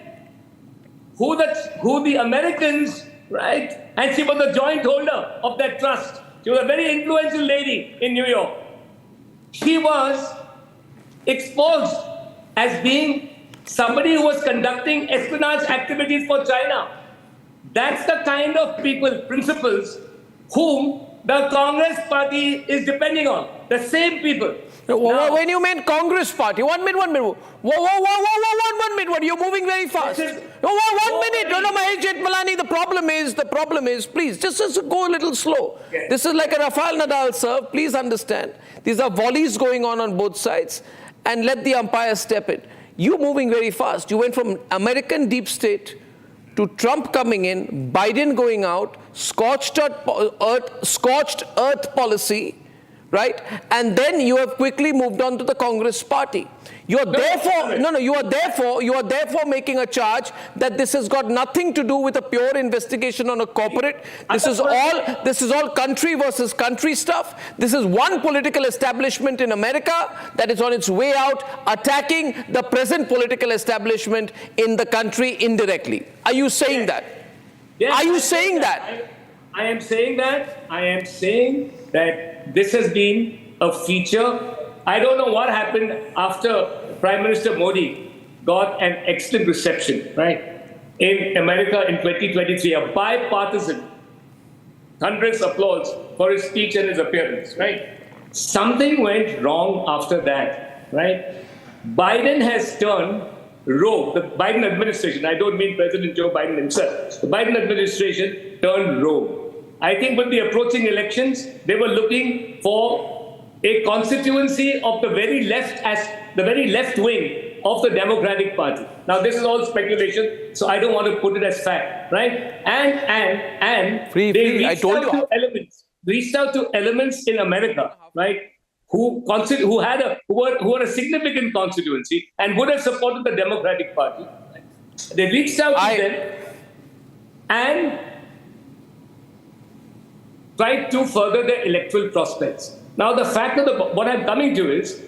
who the Americans, right? And she was the joint holder of that trust. She was a very influential lady in New York. She was exposed as being somebody who was conducting espionage activities for China. That's the kind of people, principals, whom the Congress party is depending on. The same people. Now, when you mean Congress party, 1 minute. 1 minute. You're moving very fast. 1 minute. No, Mahesh Jethmalani, the problem is, please, just go a little slow. Okay. This is like a Rafael Nadal serve. Please understand. These are volleys going on both sides. And let the umpire step in. You're moving very fast. You went from American deep state to Trump coming in, Biden going out, scorched earth policy, right? And then you have quickly moved on to the Congress party. You are therefore making a charge that this has got nothing to do with a pure investigation on a corporate. This is all country versus country stuff. This is one political establishment in America that is on its way out, attacking the present political establishment in the country indirectly. Are you saying that? Yes, Are you saying that? I am saying that. I am saying that this has been a feature. I don't know what happened after Prime Minister Modi got an excellent reception, right, in America in 2023, a bipartisan, hundreds of applause for his speech and his appearance, right? Something went wrong after that, right? Biden has turned rogue. The Biden administration, I don't mean President Joe Biden himself, the Biden administration turned rogue. I think with the approaching elections, they were looking for a constituency of the very left, as the very left wing of the Democratic Party. Now, this is all speculation, so I don't want to put it as fact, right? And they I told you. reached out to elements in America, right? Who were a significant constituency and would have supported the Democratic Party. They reached out to them and tried to further their electoral prospects. Now, the fact of what I'm coming to is,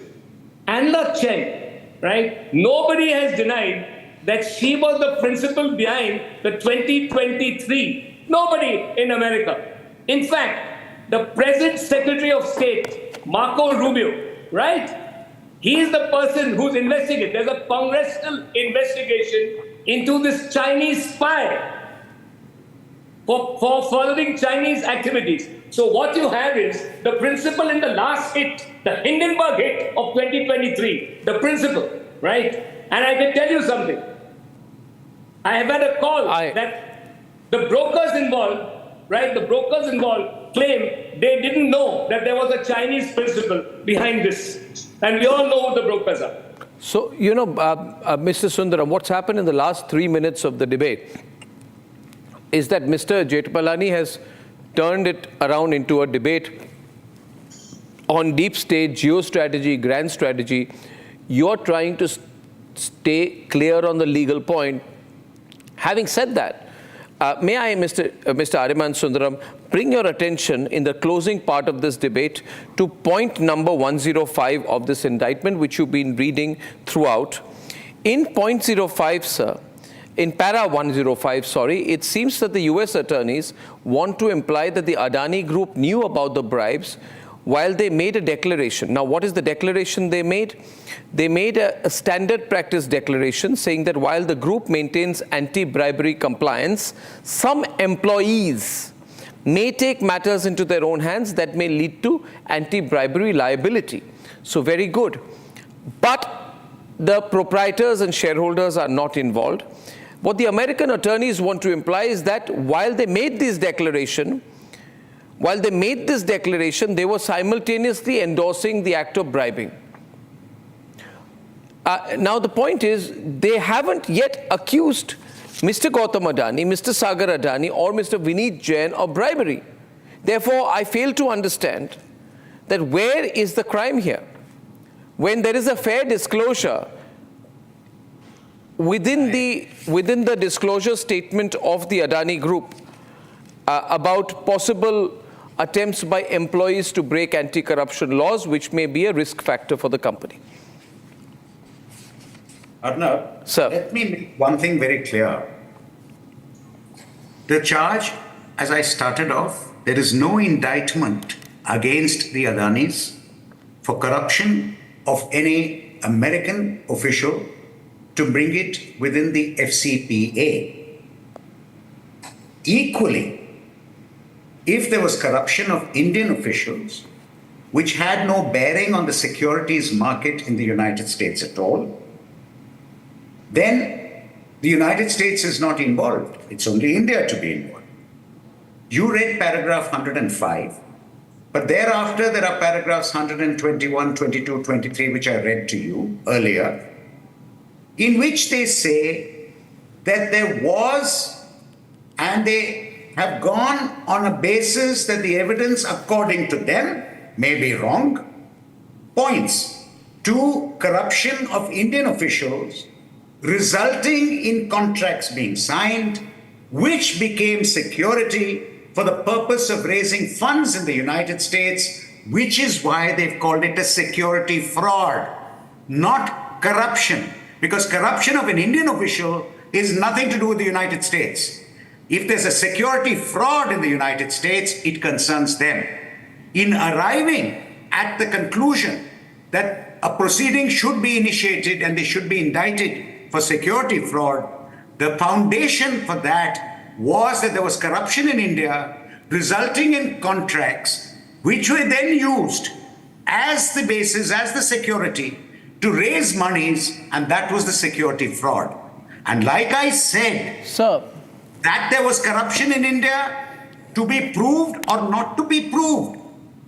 Anla Chen, right? Nobody has denied that she was the principal behind the 2023. Nobody in America. In fact, the present Secretary of State, Marco Rubio, right? He is the person who's investigated. There's a congressional investigation into this Chinese spy for following Chinese activities. So what you have is the principal in the last hit, the Hindenburg hit of 2023, the principal, right? And I can tell you something. I have had a call that the brokers involved, right? The brokers involved claim they didn't know that there was a Chinese principal behind this. And we all know who the brokers are. So, Mr. Sundaram, what's happened in the last 3 minutes of the debate is that Mr. Jethmalani has turned it around into a debate on deep state, geostrategy, grand strategy. You're trying to stay clear on the legal point. Having said that, may I, Mr. Ariman Sundaram, bring your attention in the closing part of this debate to point number 105 of this indictment, which you've been reading throughout. In point 05, sir, in para 105, it seems that the US attorneys want to imply that the Adani Group knew about the bribes while they made a declaration. Now, what is the declaration they made? They made a standard practice declaration saying that while the group maintains anti-bribery compliance, some employees may take matters into their own hands that may lead to anti-bribery liability. So very good. But the proprietors and shareholders are not involved. What the American attorneys want to imply is that while they made this declaration, they were simultaneously endorsing the act of bribing. Now, the point is, they haven't yet accused Mr. Gautam Adani, Mr. Sagar Adani, or Mr. Vineet Jain of bribery. Therefore, I fail to understand that where is the crime here? When there is a fair disclosure within the disclosure statement of the Adani Group about possible attempts by employees to break anti-corruption laws, which may be a risk factor for the company. Arnab, Sir. Let me make one thing very clear. The charge, as I started off, there is no indictment against the Adanis for corruption of any American official to bring it within the FCPA. Equally, if there was corruption of Indian officials, which had no bearing on the securities market in the United States at all, then the United States is not involved. It's only India to be involved. You read paragraph 105, but thereafter there are paragraphs 121, 22, 23, which I read to you earlier, in which they say that there was, and they have gone on a basis that the evidence, according to them, may be wrong, points to corruption of Indian officials resulting in contracts being signed, which became security for the purpose of raising funds in the United States, which is why they've called it a security fraud, not corruption, because corruption of an Indian official is nothing to do with the United States. If there's a security fraud in the United States, it concerns them. In arriving at the conclusion that a proceeding should be initiated and they should be indicted for security fraud, the foundation for that was that there was corruption in India resulting in contracts which were then used as the basis, as the security to raise monies, and that was the security fraud. And like I said, Sir, that there was corruption in India to be proved or not to be proved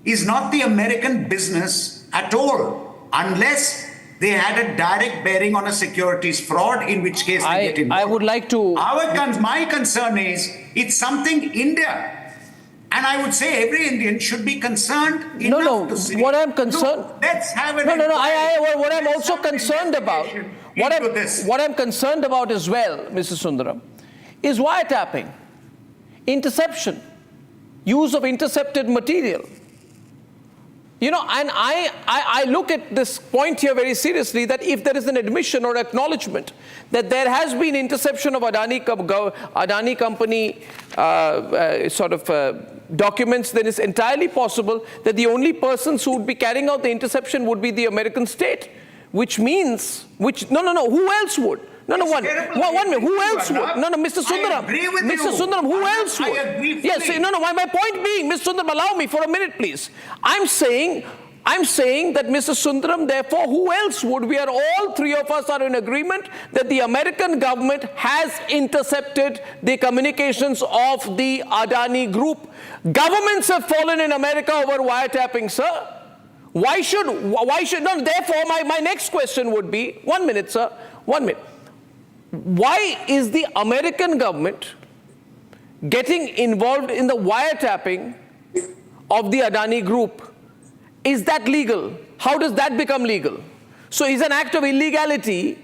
is not the American business at all, unless they had a direct bearing on a securities fraud, in which case they get involved. I would like to... My concern is it's something India. And I would say every Indian should be concerned enough to say, what I'm concerned... look, let's have an what I'm also concerned about... What I'm concerned about as well, Mr. Sundaram, is wiretapping, interception, use of intercepted material. You know, and I look at this point here very seriously, that if there is an admission or acknowledgement that there has been interception of Adani company documents, then it's entirely possible that the only persons who would be carrying out the interception would be the American state, which means, who else would? One minute. Who else would? Mr. Sundaram. Mr. Sundaram, who else would? Yes, my point being, Mr. Sundaram, allow me for a minute, please. I'm saying that, Mr. Sundaram, therefore, who else would? We are all three of us are in agreement that the American government has intercepted the communications of the Adani group. Governments have fallen in America over wiretapping, sir. Why should, therefore, my next question would be, 1 minute, sir, 1 minute. Why is the American government getting involved in the wiretapping of the Adani group? Is that legal? How does that become legal? So is an act of illegality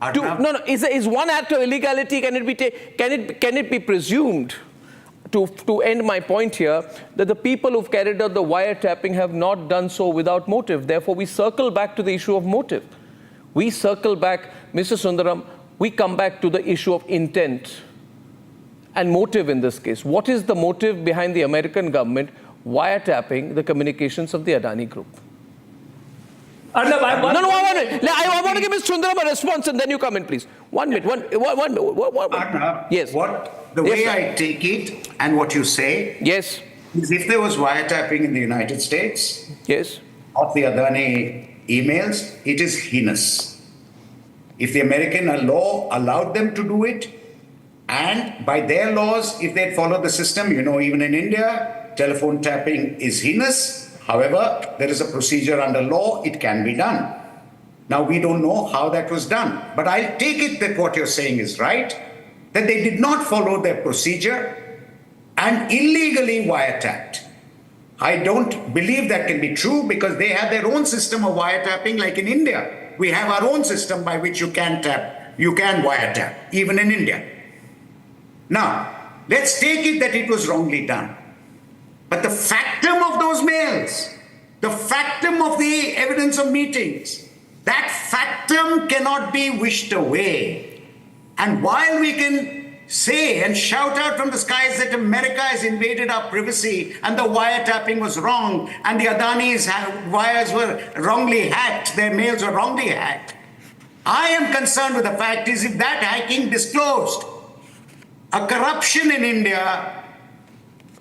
is one act of illegality, can it be presumed, to end my point here, that the people who've carried out the wiretapping have not done so without motive? Therefore, we circle back to the issue of motive. We circle back, Mr. Sundaram, we come back to the issue of intent and motive in this case. What is the motive behind the American government wiretapping the communications of the Adani group? I want to give Mr. Sundaram a response and then you come in, please. 1 minute. Yes. The way I take it and what you say is if there was wiretapping in the United States of the Adani emails, it is heinous. If the American law allowed them to do it, and by their laws, if they'd followed the system, even in India, telephone tapping is heinous. However, there is a procedure under law, it can be done. Now, we don't know how that was done, but I'll take it that what you're saying is right, that they did not follow their procedure and illegally wiretapped. I don't believe that can be true because they have their own system of wiretapping, like in India. We have our own system by which you can wiretap, even in India. Now, let's take it that it was wrongly done. But the factum of those mails, the factum of the evidence of meetings, that factum cannot be wished away. And while we can say and shout out from the skies that America has invaded our privacy and the wiretapping was wrong and the Adani's wires were wrongly hacked, their mails were wrongly hacked, I am concerned with the fact is if that hacking disclosed a corruption in India,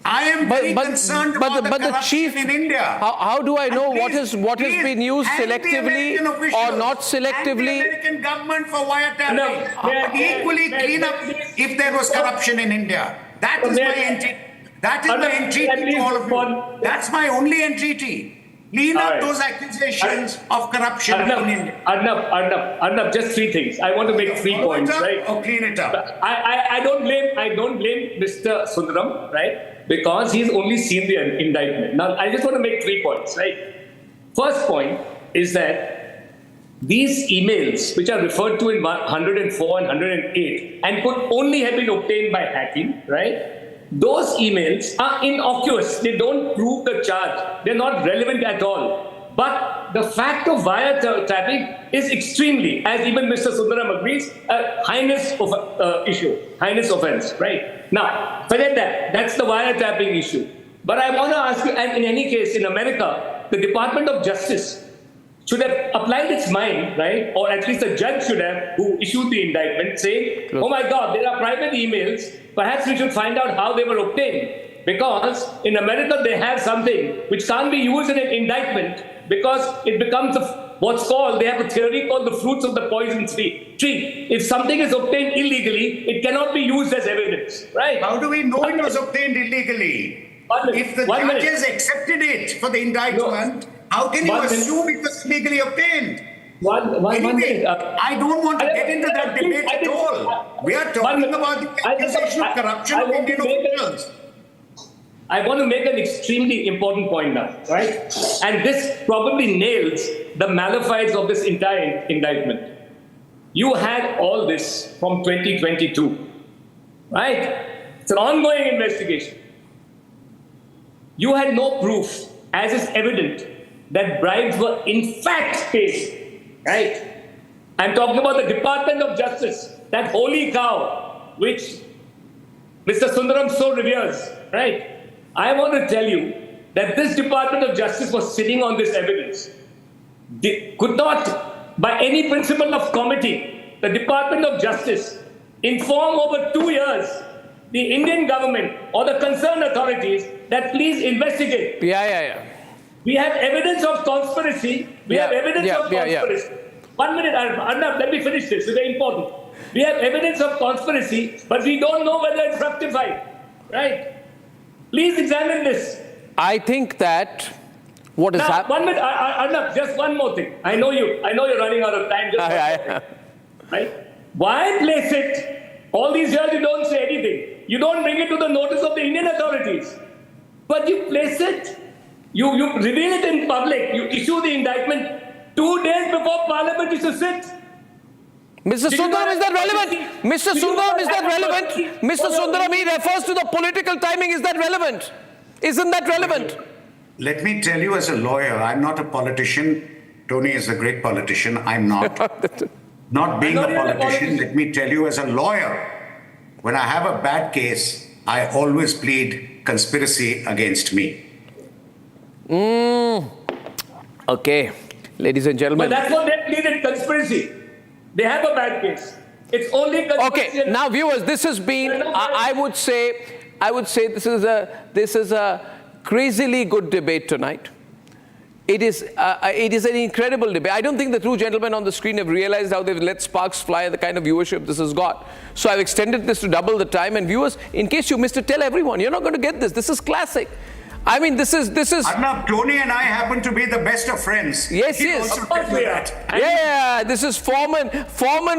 I am very concerned about the corruption in India. How do I know what has been used selectively or not selectively? And the American government for wiretapping equally clean up if there was corruption in India. That is my entreaty. That is my entreaty to all of you. That's my only entreaty. Clean up those accusations of corruption in India. Arnab, just three things. I want to make 3 points, right? Or clean it up. I don't blame Mr. Sundaram, right? Because he's only seen the indictment. Now, I just want to make 3 points, right? First point is that these emails, which are referred to in 104 and 108, and could only have been obtained by hacking, right? Those emails are innocuous. They don't prove the charge. They're not relevant at all. But the fact of wiretapping is extremely, as even Mr. Sundaram agrees, a heinous heinous offense, right? Now, forget that. That's the wiretapping issue. But I want to ask you, and in any case, in America, the Department of Justice should have applied its mind, right? Or at least the judge should have, who issued the indictment, saying, oh my God, there are private emails. Perhaps we should find out how they were obtained. Because in America, they have something which can't be used in an indictment because it becomes they have a theory called the fruits of the poison tree. If something is obtained illegally, it cannot be used as evidence, right? How do we know it was obtained illegally? if the judges accepted it for the indictment, how can you assume it was legally obtained? Anyway, I don't want to get into that debate at all. We are talking about the accusation of corruption of Indian officials. I want to make an extremely important point now, right? And this probably nails the malefides of this entire indictment. You had all this from 2022, right? It's an ongoing investigation. You had no proof, as is evident, that bribes were in fact paid, right? I'm talking about the Department of Justice, that holy cow, which Mr. Sundaram so reveres, right? I want to tell you that this Department of Justice was sitting on this evidence. They could not, by any principle of committee, the Department of Justice inform over 2 years the Indian government or the concerned authorities that please investigate. Yeah. We have evidence of conspiracy. We have evidence of conspiracy. 1 minute, Arnab, let me finish this. It's very important. We have evidence of conspiracy, but we don't know whether it's fructified, right? Please examine this. I think that what is happening. 1 minute, Arnab, just one more thing. I know you're running out of time. Just one more thing, right? Why place it? All these years you don't say anything. You don't bring it to the notice of the Indian authorities. But you place it. You reveal it in public. You issue the indictment 2 days before Parliament is to sit. Mr. Sundaram, is that relevant? Mr. Sundaram, is that relevant? Mr. Sundaram, he refers to the political timing. Is that relevant? Isn't that relevant? Let me tell you as a lawyer, I'm not a politician. Tony is a great politician. I'm not. Not being a politician, let me tell you as a lawyer, when I have a bad case, I always plead conspiracy against me. Okay, ladies and gentlemen. But that's what they pleaded, conspiracy. They have a bad case. It's only conspiracy. Okay, now viewers, this has been, I would say this is a crazily good debate tonight. It is an incredible debate. I don't think the two gentlemen on the screen have realized how they've let sparks fly and the kind of viewership this has got. So I've extended this to double the time. And viewers, in case you missed it, tell everyone, you're not going to get this. This is classic. I mean, this is. Arnab, Tony and I happen to be the best of friends. Yes. Of course we are. Yeah, this is Foreman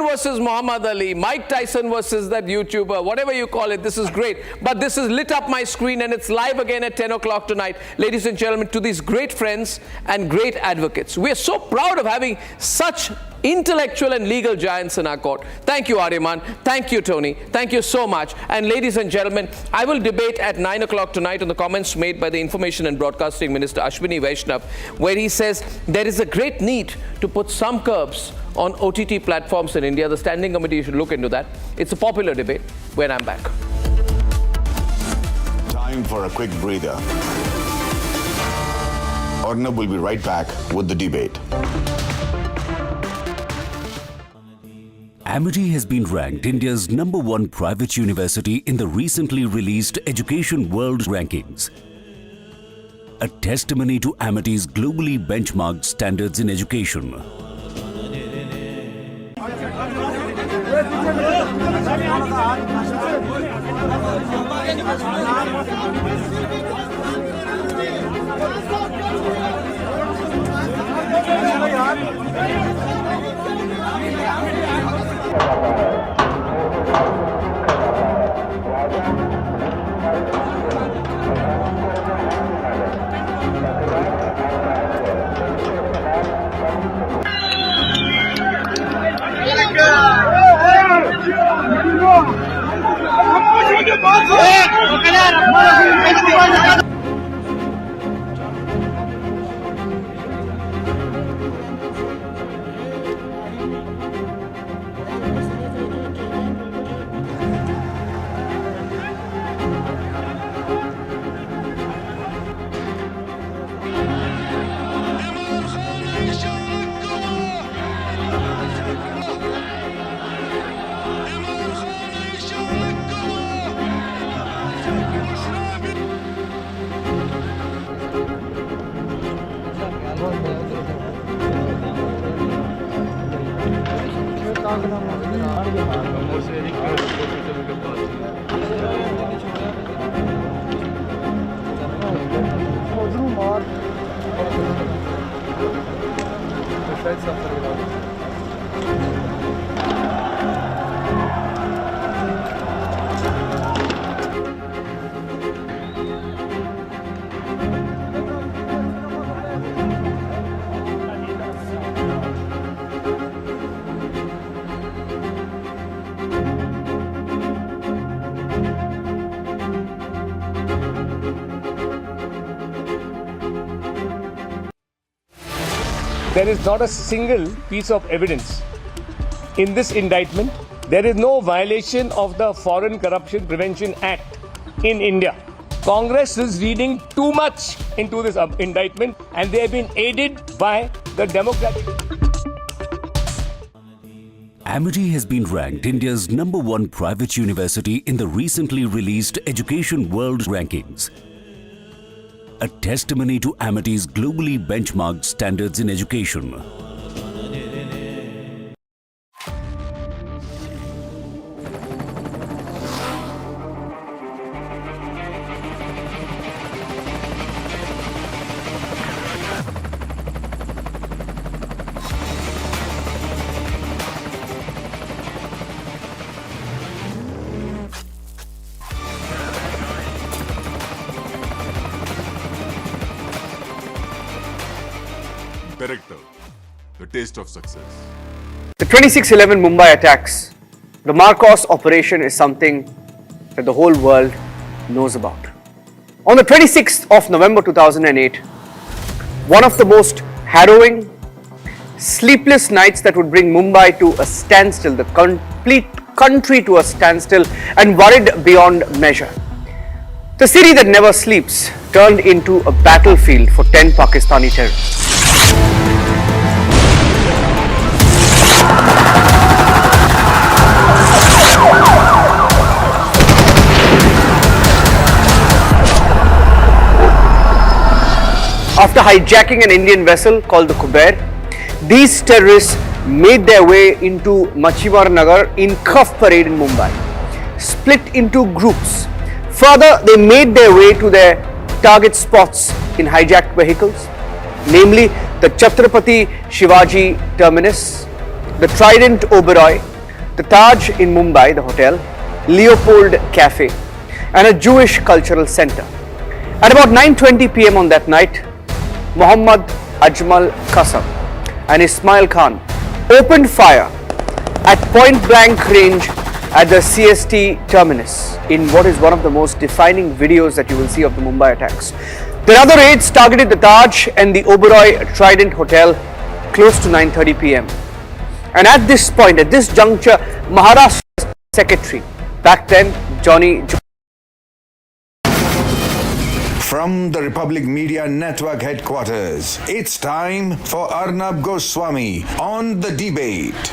versus Muhammad Ali, Mike Tyson versus that YouTuber, whatever you call it. This is great. But this has lit up my screen and it's live again at 10 o'clock tonight. Ladies and gentlemen, to these great friends and great advocates. We are so proud of having such intellectual and legal giants in our court. Thank you, Aryaman. Thank you, Tony. Thank you so much. And ladies and gentlemen, I will debate at 9 o'clock tonight on the comments made by the Information and Broadcasting Minister Ashwini Vaishnav, where he says there is a great need to put some curbs on OTT platforms in India. The Standing Committee should look into that. It's a popular debate. When I'm back. Time for a quick breather. Arnab will be right back with the debate. Amity has been ranked India's #1 private university in the recently released Education World Rankings. A testimony to Amity's globally benchmarked standards in education. There is not a single piece of evidence in this indictment. There is no violation of the Foreign Corruption Prevention Act in India. Congress is reading too much into this indictment, and they have been aided by the Democratic. Amity has been ranked India's #1 private university in the recently released Education World Rankings. A testimony to Amity's globally benchmarked standards in education. Director, the taste of success. The 26/11 Mumbai attacks, the Marcos operation is something that the whole world knows about. On the 26th of November 2008, one of the most harrowing, sleepless nights that would bring Mumbai to a standstill, the complete country to a standstill, and worried beyond measure. The city that never sleeps turned into a battlefield for 10 Pakistani terrorists. After hijacking an Indian vessel called the Kuber, these terrorists made their way into Machiwar Nagar in Khaf Parade in Mumbai, split into groups. Further, they made their way to their target spots in hijacked vehicles, namely the Chhatrapati Shivaji Terminus, the Trident Oberoi, the Taj in Mumbai, the hotel, Leopold Cafe, and a Jewish cultural center. At about 9:20 p.m. on that night, Mohammad Ajmal Qasam and Ismail Khan opened fire at point blank range at the CST terminus in what is one of the most defining videos that you will see of the Mumbai attacks. The other raids targeted the Taj and the Oberoi Trident Hotel close to 9:30 p.m. And at this point, at this juncture, Maharashtra Secretary, back then Johnny. From the Republic Media Network headquarters, it's time for Arnab Goswami on The Debate.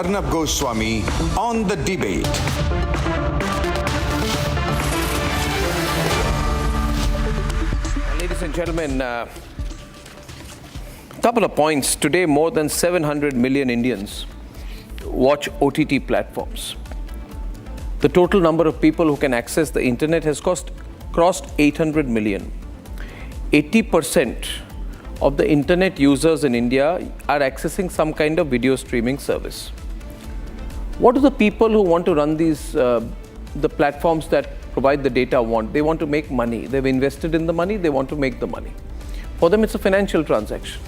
Arnab Goswami on The Debate. Ladies and gentlemen, couple of points. Today, more than 700 million Indians watch OTT platforms. The total number of people who can access the internet has crossed 800 million. 80% of the internet users in India are accessing some kind of video streaming service. What do the people who want to run these, the platforms that provide the data want? They want to make money. They've invested in the money, they want to make the money. For them, it's a financial transaction.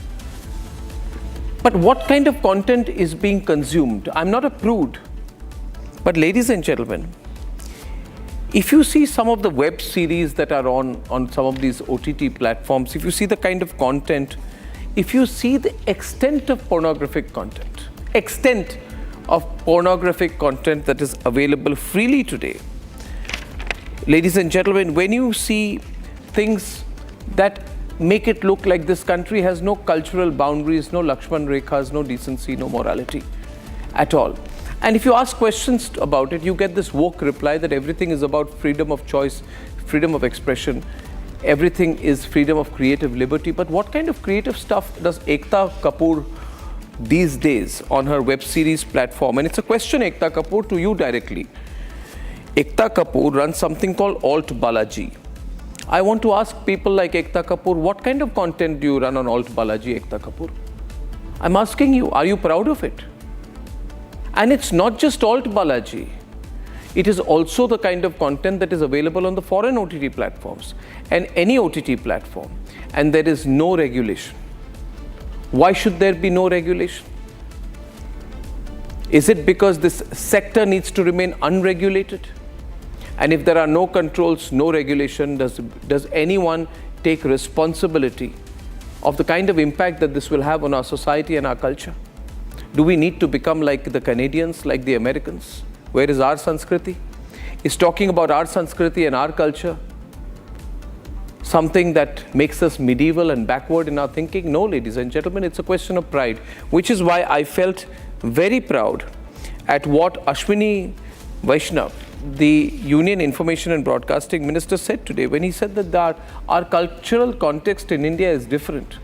But what kind of content is being consumed? I'm not a prude, but ladies and gentlemen, if you see some of the web series that are on some of these OTT platforms, if you see the kind of content, if you see the extent of pornographic content that is available freely today, ladies and gentlemen, when you see things that make it look like this country has no cultural boundaries, no Lakshman Rekhas, no decency, no morality at all. And if you ask questions about it, you get this woke reply that everything is about freedom of choice, freedom of expression, everything is freedom of creative liberty. But what kind of creative stuff does Ekta Kapoor these days on her web series platform? And it's a question, Ekta Kapoor, to you directly. Ekta Kapoor runs something called Alt Balaji. I want to ask people like Ekta Kapoor, what kind of content do you run on Alt Balaji, Ekta Kapoor? I'm asking you, are you proud of it? And it's not just Alt Balaji. It is also the kind of content that is available on the foreign OTT platforms and any OTT platform. And there is no regulation. Why should there be no regulation? Is it because this sector needs to remain unregulated? And if there are no controls, no regulation, does anyone take responsibility of the kind of impact that this will have on our society and our culture? Do we need to become like the Canadians, like the Americans? Where is our Sanskriti? Is talking about our Sanskriti and our culture something that makes us medieval and backward in our thinking? No, ladies and gentlemen, it's a question of pride, which is why I felt very proud at what Ashwini Vaishnav, the Union Information and Broadcasting Minister, said today when he said that our cultural context in India is different.